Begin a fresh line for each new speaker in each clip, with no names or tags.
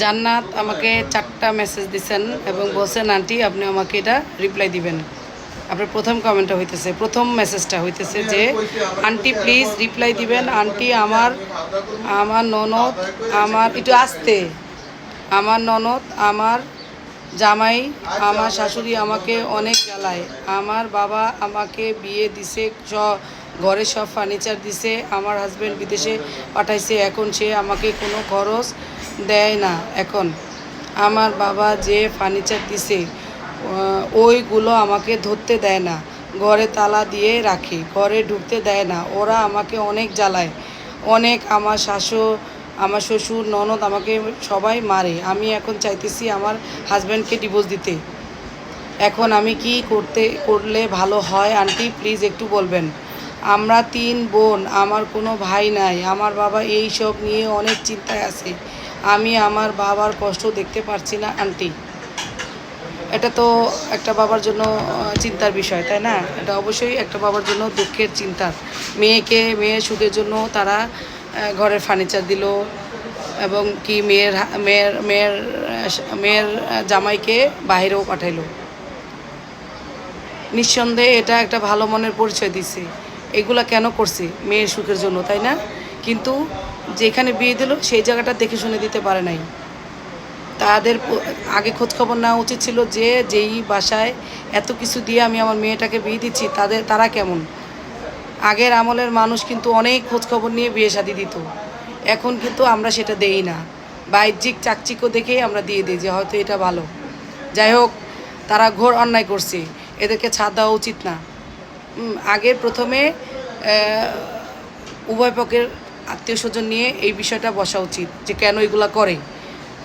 জান্নাত আমাকে 4টা মেসেজ দিছেন এবং বলছেন আন্টি আপনি আমাকে এটা রিপ্লাই দিবেন। আপনার প্রথম কমেন্টটা হইতেছে, প্রথম মেসেজটা হইতেছে যে আন্টি প্লিজ রিপ্লাই দিবেন। আন্টি আমার আমার ননদ আমার একটু আসতে আমার ননদ আমার জামাই আমার শাশুড়ি আমাকে অনেক জ্বালায়। আমার বাবা আমাকে বিয়ে দিছে, ঘরে সব ফার্নিচার দিছে। আমার হাজব্যান্ড বিদেশে পাঠাইছে, এখন সে আমাকে কোনো খরচ দেয় না। এখন আমার বাবা যে ফার্নিচার দিছে ওইগুলো আমাকে ধরতে দেয় না, ঘরে তালা দিয়ে রাখে, ঘরে ঢুকতে দেয় না। ওরা আমাকে অনেক জ্বালায় অনেক। আমার শ্বশুর ননদ আমাকে সবাই মারে। আমি এখন চাইতেছি আমার হাজব্যান্ডকে ডিভোর্স দিতে। এখন আমি কি করলে ভালো হয় আন্টি প্লিজ একটু বলবেন। আমরা 3 বোন, আমার কোনো ভাই নাই। আমার বাবা এই সব নিয়ে অনেক চিন্তায় আছে। আমি আমার বাবার কষ্ট দেখতে পারছি না আন্টি। এটা তো একটা বাবার জন্য চিন্তার বিষয়, তাই না? এটা অবশ্যই একটা বাবার জন্য দুঃখের চিন্তার। মেয়ের সুখের জন্য তারা ঘরের ফার্নিচার দিল এবং কি মেয়ের জামাইকে বাইরেও পাঠাইলো। নিঃসন্দেহে এটা একটা ভালো মনের পরিচয় দিছে। এগুলা কেন করছে? মেয়ের সুখের জন্য, তাই না? কিন্তু যেখানে বিয়ে দিল সেই জায়গাটা দেখে শুনে দিতে পারে নাই। তাদের আগে খোঁজখবর নেওয়া উচিত ছিল যে যেই বাসায় এত কিছু দিয়ে আমি আমার মেয়েটাকে বিয়ে দিচ্ছি তারা কেমন। আগের আমলের মানুষ কিন্তু অনেক খোঁজখবর নিয়ে বিয়ে শাদি দিত। এখন কিন্তু আমরা সেটা দেই না, বাহ্যিক চাকচিক্য দেখেই আমরা দিয়ে দিই যে হয়তো এটা ভালো। যাই হোক, তারা ঘোর অন্যায় করছে, এদেরকে ছাড় দেওয়া উচিত না। আগের প্রথমে উভয় পক্ষের আত্মীয় স্বজন নিয়ে এই বিষয়টা বসা উচিত যে কেন এগুলা করে।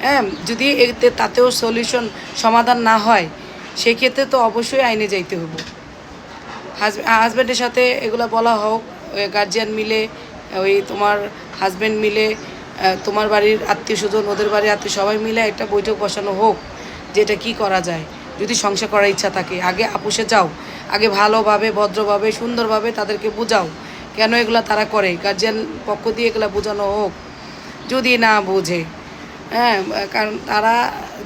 হ্যাঁ, যদি এতে তাতেও সমাধান না হয় সেক্ষেত্রে তো অবশ্যই আইনে যাইতে হবে। হাজব্যান্ডের সাথে এগুলো বলা হোক, গার্জিয়ান মিলে, ওই তোমার হাজব্যান্ড মিলে, তোমার বাড়ির আত্মীয় স্বজন ওদের বাড়ির আত্মীয় সবাই মিলে একটা বৈঠক বসানো হোক যে এটা কী করা যায়। যদি সংসার করার ইচ্ছা থাকে আগে আপুসে যাও, আগে ভালোভাবে ভদ্রভাবে সুন্দরভাবে তাদেরকে বোঝাও কেন এগুলো তারা করে। গার্জিয়ান পক্ষ দিয়ে এগুলো বোঝানো হোক। যদি না বোঝে, হ্যাঁ, কারণ তারা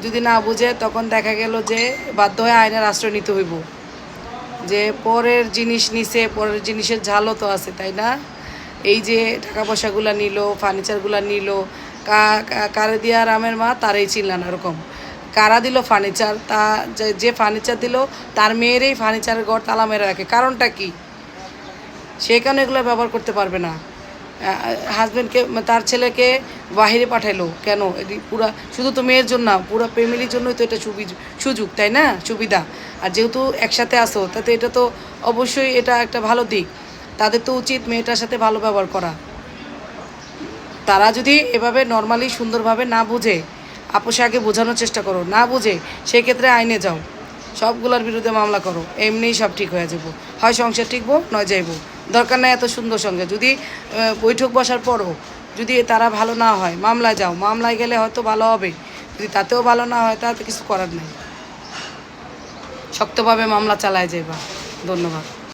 যদি না বুঝে তখন দেখা গেল যে বাধ্য হয়ে আইনের আশ্রয় নিতে হইব। যে পরের জিনিস নিছে, পরের জিনিসের ঝালও তো আছে, তাই না? এই যে টাকা পয়সাগুলো নিল, ফার্নিচারগুলো নিল, কারে দিয়া রামের মা তারাই চিনলেন এরকম। কারা দিল ফার্নিচার? যে ফার্নিচার দিল তার মেয়েরই ফার্নিচারের ঘর তালা মেরে রাখে। কারণটা কি? সে কেন এগুলো ব্যবহার করতে পারবে না? হাজব্যান্ডকে, তার ছেলেকে বাহিরে পাঠাইলো কেন? পুরা শুধু তো মেয়ের জন্য না, পুরো ফ্যামিলির জন্যই তো এটা সুযোগ, তাই না? সুবিধা। আর যেহেতু একসাথে আসো তাতে এটা তো অবশ্যই এটা একটা ভালো দিক। তাদের তো উচিত মেয়েটার সাথে ভালো ব্যবহার করা। তারা যদি এভাবে নর্মালি সুন্দরভাবে না বুঝে, আপোষে আগে বোঝানোর চেষ্টা করো, না বুঝে সেক্ষেত্রে আইনে যাও, সবগুলোর বিরুদ্ধে মামলা করো, এমনিই সব ঠিক হয়ে যাবো। হয় সংসার টিকবো নয় যাইবো। দরকার নাই এত সুন্দর সঙ্গে। যদি বৈঠক বসার পরও যদি তারা ভালো না হয় মামলায় যাও, মামলায় গেলে হয়তো ভালো হবে। যদি তাতেও ভালো না হয় তাতে কিছু করার নেই, শক্তভাবে মামলা চালায় যাইবা। ধন্যবাদ।